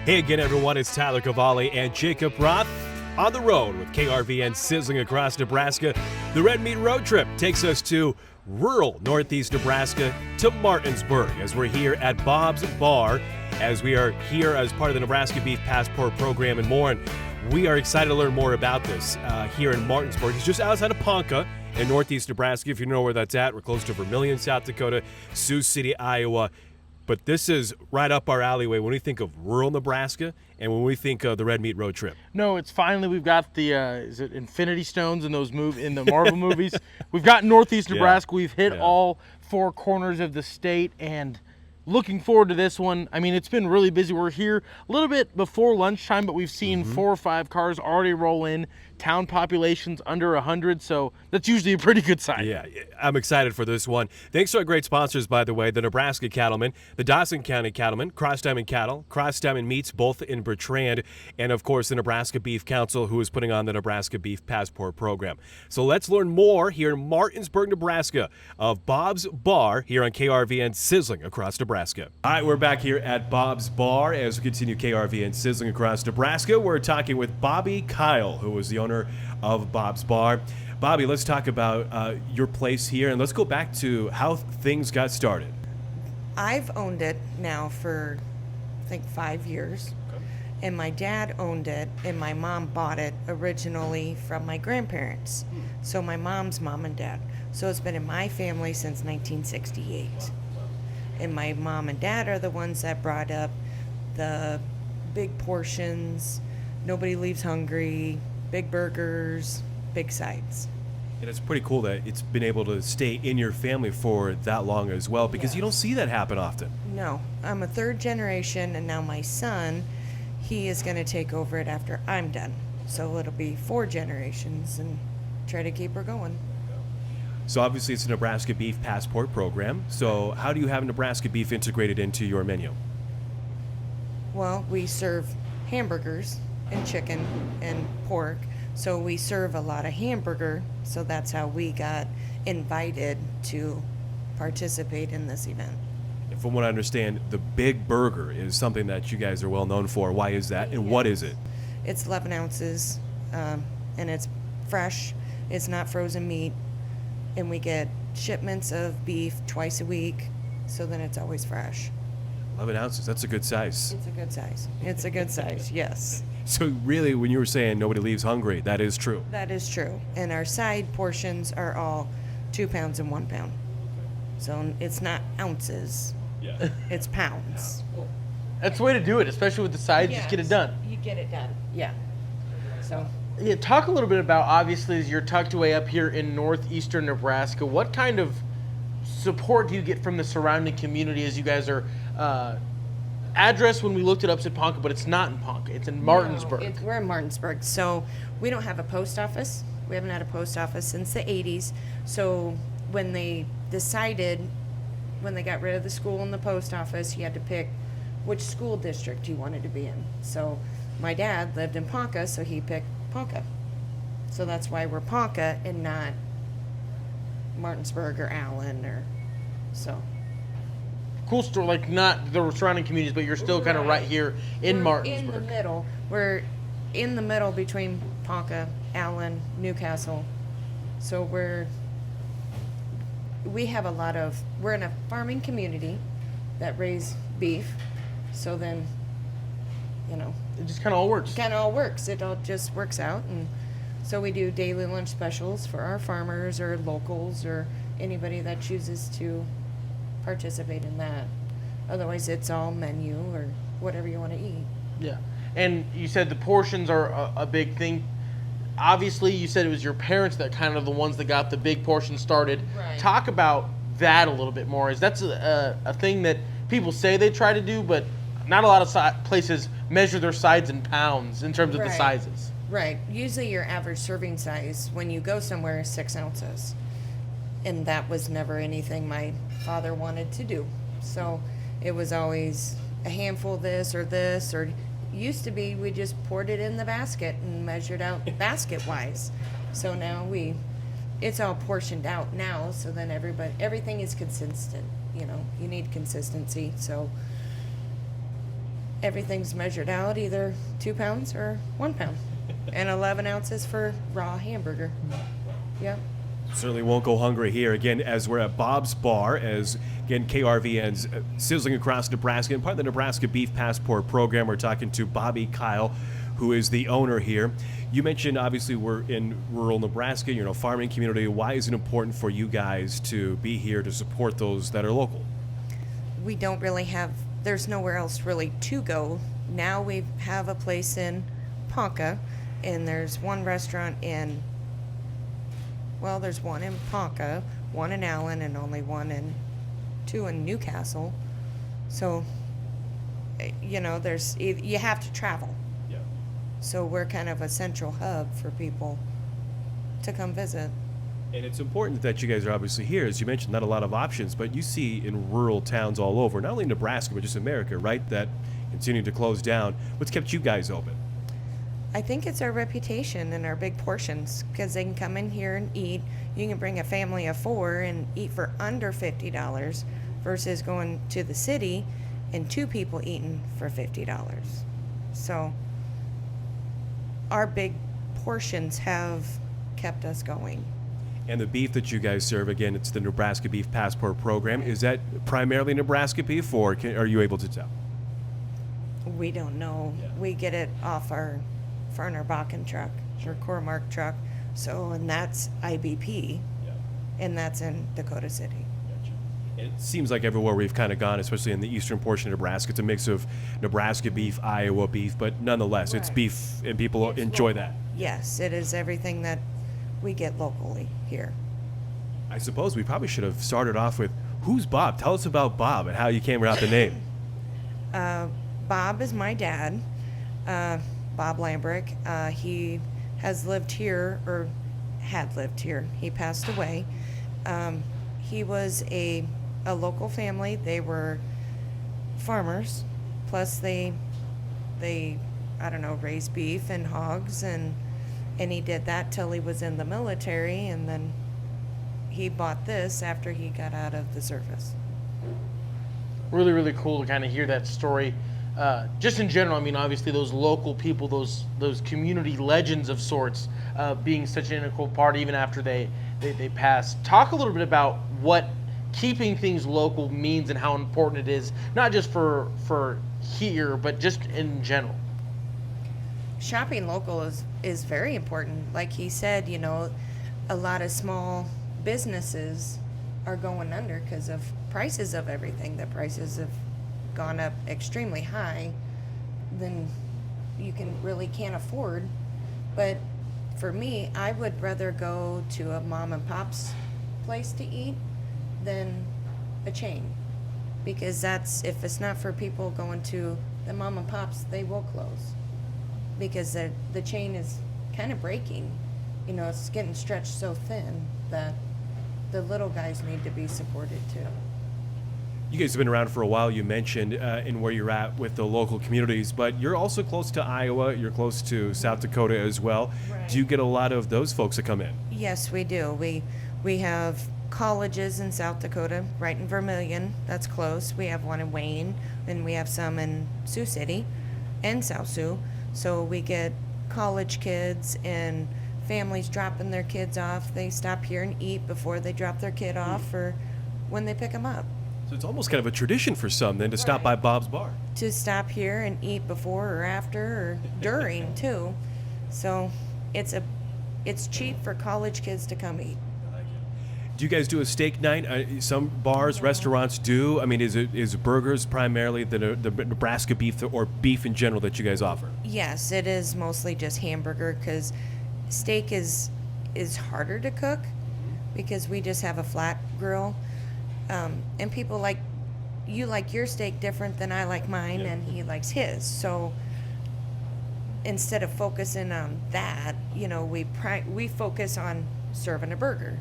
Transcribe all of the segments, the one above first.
Hey again, everyone. It's Tyler Cavalli and Jacob Roth on the road with KRVN Sizzling across Nebraska. The Red Meat Road Trip takes us to rural northeast Nebraska to Martinsburg as we're here at Bob's Bar, as we are here as part of the Nebraska Beef Passport Program and more. And we are excited to learn more about this here in Martinsburg. It's just outside of Ponca in northeast Nebraska. If you know where that's at, we're close to Vermilion, South Dakota, Sioux City, Iowa. But this is right up our alleyway when we think of rural Nebraska and when we think of the Red Meat Road Trip. No, it's finally, we've got the, is it Infinity Stones in in the Marvel movies? We've got Northeast Nebraska. We've hit all four corners of the state, and looking forward to this one. I mean, it's been really busy. We're here a little bit before lunchtime, but we've seen 4 or 5 cars already roll in. Town population's under 100, so that's usually a pretty good sign. Yeah, I'm excited for this one. Thanks to our great sponsors, by the way, the Nebraska Cattlemen, the Dawson County Cattlemen, Cross Diamond Cattle, Cross Diamond Meats, both in Bertrand, and of course the Nebraska Beef Council, who is putting on the Nebraska Beef Passport Program. So let's learn more here in Martinsburg, Nebraska, of Bob's Bar here on KRVN Sizzling across Nebraska. All right, we're back here at Bob's Bar as we continue KRVN Sizzling across Nebraska. We're talking with Bobby Kyle, who is the owner of Bob's Bar. Bobby, let's talk about your place here, and let's go back to how things got started. I've owned it now for, I think, 5 years. Okay. And my dad owned it, and my mom bought it originally from my grandparents. So my mom's mom and dad. So it's been in my family since 1968. And my mom and dad are the ones that brought up the big portions, nobody leaves hungry, big burgers, big sides. And it's pretty cool that it's been able to stay in your family for that long as well, because you don't see that happen often. No, I'm a third generation, and now my son, he is going to take over it after I'm done. So it'll be 4 generations and try to keep her going. So obviously it's a Nebraska Beef Passport Program. So how do you have Nebraska beef integrated into your menu? Well, we serve hamburgers and chicken and pork, so we serve a lot of hamburger, so that's how we got invited to participate in this event. And from what I understand, the big burger is something that you guys are well known for. Why is that, and what is it? It's 11 ounces, and it's fresh. It's not frozen meat, and we get shipments of beef twice a week, so then it's always fresh. 11 ounces, that's a good size. It's a good size. It's a good size, yes. So really, when you were saying nobody leaves hungry, that is true. That is true. And our side portions are all 2 pounds and 1 pound. So it's not ounces. Yeah. It's pounds. That's the way to do it, especially with the sides. Yes, just get it done. You get it done. Yeah. So. Yeah, talk a little bit about, obviously, as you're tucked away up here in northeastern Nebraska, what kind of support do you get from the surrounding community as you guys are address when we looked it up said Ponca, but it's not in Ponca. It's in Martinsburg. No, we're in Martinsburg. So we don't have a post office. We haven't had a post office since the 80s. So when they decided, when they got rid of the school and the post office, you had to pick which school district you wanted to be in. So my dad lived in Ponca, so he picked Ponca. So that's why we're Ponca and not Martinsburg or Allen or so. Cool story, like not the surrounding communities, but you're still kind of right here in Martinsburg. In the middle. We're in the middle between Ponca, Allen, Newcastle. So we have a lot of, we're in a farming community that raise beef. So then, you know. It just kind of all works. It all just works out. And so we do daily lunch specials for our farmers or locals or anybody that chooses to participate in that. Otherwise, it's all menu or whatever you want to eat. Yeah. And you said the portions are a big thing. Obviously, you said it was your parents that kind of the ones that got the big portion started. Right. Talk about that a little bit more. Is that's a thing that people say they try to do, but not a lot of places measure their sides in pounds in terms of the sizes. Right. Usually your average serving size when you go somewhere is 6 ounces. And that was never anything my father wanted to do. So it was always a handful of this, or used to be we just poured it in the basket and measured out basket wise. So now it's all portioned out now, so then everything is consistent. You know, you need consistency. So everything's measured out, either 2 pounds or 1 pound, and 11 ounces for raw hamburger. Yep. Certainly won't go hungry here. Again, as we're at Bob's Bar, as again KRVN's Sizzling Across Nebraska, and part of the Nebraska Beef Passport program. We're talking to Bobby Kyle, who is the owner here. You mentioned obviously we're in rural Nebraska, you know, farming community. Why is it important for you guys to be here to support those that are local? We don't really have, there's nowhere else really to go. Now we have a place in Ponca, and there's one restaurant in, well, there's one in Ponca, one in Allen, and only two in Newcastle. So, you know, you have to travel. Yeah. So we're kind of a central hub for people to come visit. And it's important that you guys are obviously here. As you mentioned, not a lot of options, but you see in rural towns all over, not only Nebraska, but just America, right, that continue to close down. What's kept you guys open? I think it's our reputation and our big portions, because they can come in here and eat. You can bring a family of 4 and eat for under $50 versus going to the city and 2 people eating for $50. So our big portions have kept us going. And the beef that you guys serve, again, it's the Nebraska Beef Passport program. Is that primarily Nebraska beef, or are you able to tell? We don't know. Yeah. We get it off our Farner-Bakken truck, or Core-Mark truck. So, and that's IBP, and that's in Dakota City. It seems like everywhere we've kind of gone, especially in the eastern portion of Nebraska, it's a mix of Nebraska beef, Iowa beef, but nonetheless, it's Right. beef, and people enjoy local. that. Yes, it is everything that we get locally here. I suppose we probably should have started off with, who's Bob? Tell us about Bob and how you came around the name. Bob is my dad, Bob Lambrick. He has lived here, or had lived here. He passed away. He was a local family. They were farmers, plus they I don't know, raised beef and hogs, and he did that till he was in the military, and then he bought this after he got out of the service. Really, really cool to kind of hear that story. Just in general, I mean, obviously those local people, those community legends of sorts, being such an integral part even after they pass. Talk a little bit about what keeping things local means and how important it is, not just for here, but just in general. Shopping local is very important. Like he said, you know, a lot of small businesses are going under because of prices of everything. The prices have gone up extremely high, then you really can't afford. But for me, I would rather go to a mom and pop's place to eat than a chain, because that's, if it's not for people going to the mom and pops, they will close, because the chain is kind of breaking. You know, it's getting stretched so thin that the little guys need to be supported too. You guys have been around for a while, you mentioned, in where you're at with the local communities, but you're also close to Iowa, you're close to South Dakota as well. Right. Do you get a lot of those folks that come in? Yes, we do. We have colleges in South Dakota, right in Vermillion, that's close. We have one in Wayne, and we have some in Sioux City and South Sioux. So we get college kids and families dropping their kids off. They stop here and eat before they drop their kid off, or when they pick them up. So it's almost kind of a tradition for some then to stop by Bob's Bar. To stop here and eat before or after or during too. So it's cheap for college kids to come eat. Do you guys do a steak night? Some bars, restaurants do. I mean, is burgers primarily the Nebraska beef, or beef in general, that you guys offer? Yes, it is mostly just hamburger, because steak is harder to cook because we just have a flat grill. And people like your steak different than I like mine, and he likes his. So instead of focusing on that, you know, we focus on serving a burger,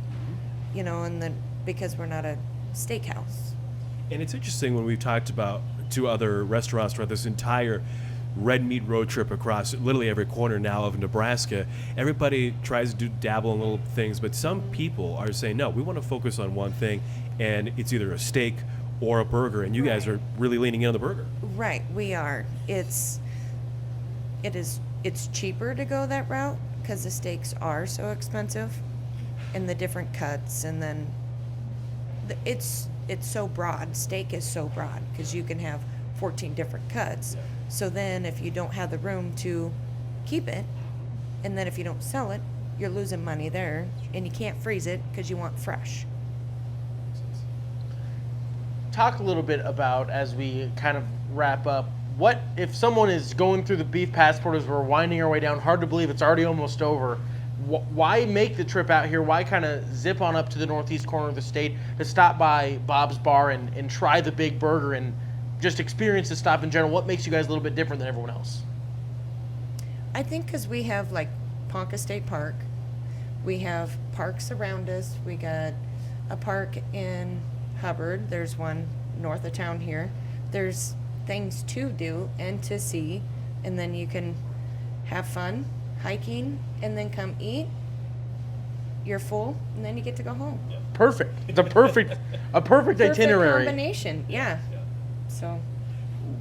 you know, and then because we're not a steakhouse. And it's interesting when we've talked about to other restaurants throughout this entire red meat road trip across literally every corner now of Nebraska. Everybody tries to dabble in little things, but some people are saying, no, we want to focus on one thing, and it's either a steak or a burger, and you guys are really leaning in on the burger. Right, we are. It's cheaper to go that route because the steaks are so expensive, and the different cuts, and then it's so broad. Steak is so broad because you can have 14 different cuts. Yeah. So then if you don't have the room to keep it, and then if you don't sell it, you're losing money there, and you can't freeze it because you want fresh. Talk a little bit about, as we kind of wrap up, what if someone is going through the beef passport as we're winding our way down, hard to believe it's already almost over, why make the trip out here? Why kind of zip on up to the northeast corner of the state to stop by Bob's Bar and try the big burger and just experience the stop in general? What makes you guys a little bit different than everyone else? I think because we have like Ponca State Park, we have parks around us. We got a park in Hubbard. There's one north of town here. There's things to do and to see, and then you can have fun hiking and then come eat. You're full, and then you get to go home. Perfect. It's a perfect itinerary. Combination, yeah. So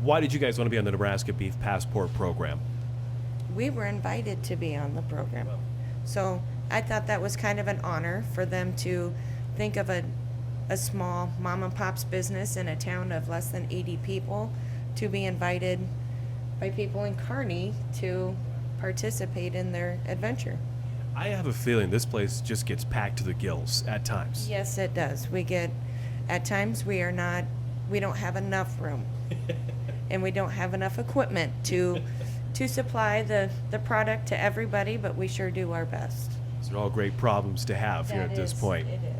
Why did you guys want to be on the Nebraska Beef Passport program? we were invited to be on the program. So I thought that was kind of an honor for them to think of a small mom and pop's business in a town of less than 80 people to be invited by people in Kearney to participate in their adventure. I have a feeling this place just gets packed to the gills at times. Yes, it does. At times we don't have enough room and we don't have enough equipment to supply the product to everybody, but we sure do our best. These are all great problems to have here at this point. It is.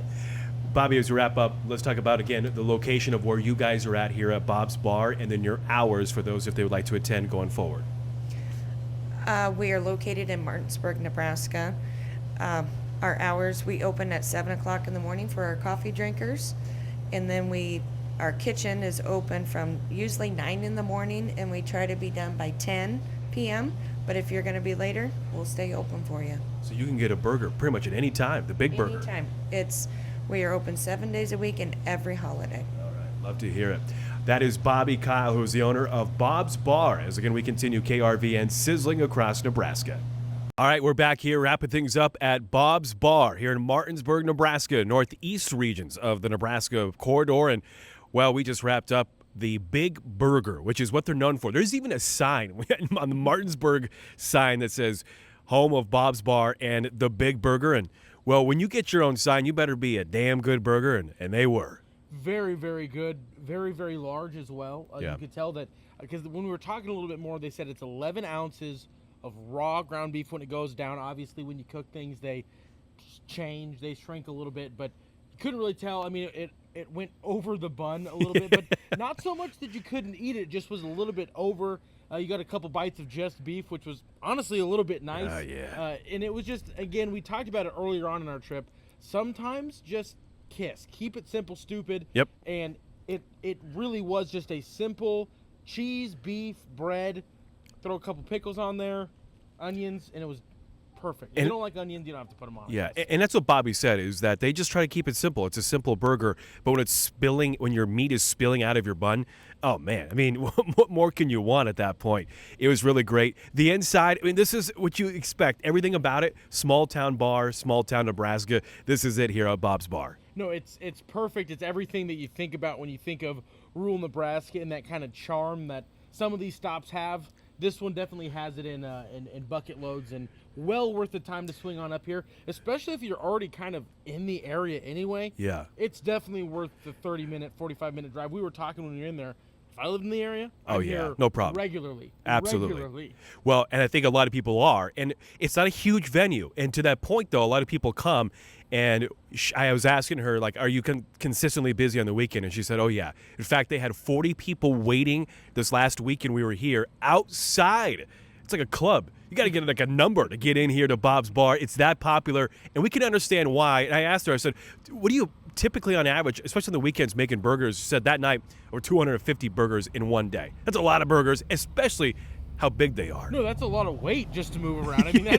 Bobby, as we wrap up, let's talk about, again, the location of where you guys are at here at Bob's Bar, and then your hours for those if they would like to attend going forward. We are located in Martinsburg, Nebraska. Our hours, we open at 7 o'clock in the morning for our coffee drinkers, and then our kitchen is open from usually 9 in the morning, and we try to be done by 10 p.m., but if you're going to be later, we'll stay open for you. So you can get a burger pretty much at any time, the big burger. Anytime. We are open 7 days a week and every holiday. All right, love to hear it. That is Bobby Kyle, who is the owner of Bob's Bar. As again, we continue KRVN sizzling across Nebraska. All right, we're back here wrapping things up at Bob's Bar here in Martinsburg, Nebraska, northeast regions of the Nebraska corridor. And, well, we just wrapped up the Big Burger, which is what they're known for. There's even a sign on the Martinsburg sign that says home of Bob's Bar and the Big Burger. And, well, when you get your own sign, you better be a damn good burger, and they were. Very, very good. Very, very large as well. Yeah. You could tell that, because when we were talking a little bit more, they said it's 11 ounces of raw ground beef when it goes down. Obviously, when you cook things, they change, they shrink a little bit, but you couldn't really tell. I mean, it went over the bun a little bit, but not so much that you couldn't eat it, just was a little bit over. You got a couple bites of just beef, which was honestly a little bit nice. Yeah. And it was just, again, we talked about it earlier on in our trip. Sometimes just kiss. Keep it simple, stupid. Yep. And it really was just a simple cheese, beef, bread, throw a couple pickles on there, onions, and it was perfect. If you don't like onions, you don't have to put them on. Yeah, and that's what Bobby said, is that they just try to keep it simple. It's a simple burger, but when your meat is spilling out of your bun, oh man, I mean, what more can you want at that point? It was really great. The inside, I mean, this is what you expect. Everything about it, small town bar, small town Nebraska. This is it here at Bob's Bar. No, it's perfect. It's everything that you think about when you think of rural Nebraska and that kind of charm that some of these stops have. This one definitely has it in bucket loads, and well worth the time to swing on up here, especially if you're already kind of in the area anyway. Yeah. It's definitely worth the 30-minute, 45-minute drive. We were talking when we were in there. If I lived in the area, I'm here no problem. regularly. Absolutely. Regularly. Well, and I think a lot of people are, and it's not a huge venue. And to that point, though, a lot of people come, and I was asking her, like, are you consistently busy on the weekend? And she said, oh, yeah. In fact, they had 40 people waiting this last weekend we were here outside. It's like a club. You got to get like a number to get in here to Bob's Bar. It's that popular, and we can understand why. And I asked her, I said, what do you typically on average, especially on the weekends, making burgers? She said that night, over 250 burgers in one day. That's a lot of burgers, especially how big they are. No, that's a lot of weight just to move around. I mean,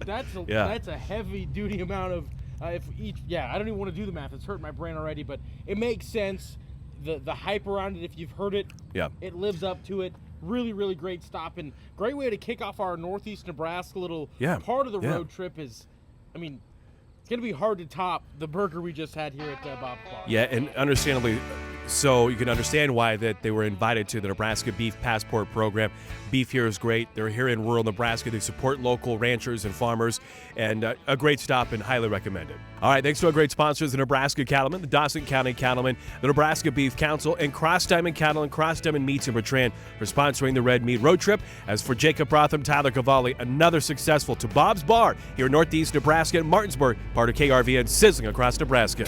that's a heavy duty amount of I don't even want to do the math. It's hurting my brain already, but it makes sense. the hype around it, if you've heard it, Yeah. it lives up to it. Really, really great stop and great way to kick off our Northeast Nebraska little part of the road trip. Is, I mean, it's going to be hard to top the burger we just had here at Bob's Bar. Yeah, and understandably so, you can understand why that they were invited to the Nebraska Beef Passport Program. Beef here is great. They're here in rural Nebraska. They support local ranchers and farmers, and a great stop and highly recommended. All right, thanks to our great sponsors, the Nebraska Cattlemen, the Dawson County Cattlemen, the Nebraska Beef Council, and Cross Diamond Cattle and Cross Diamond Meats in Bertrand for sponsoring the Red Meat Road Trip. As for Jacob Rotham, Tyler Cavalli, another successful to Bob's Bar here in Northeast Nebraska and Martinsburg, part of KRVN, sizzling across Nebraska.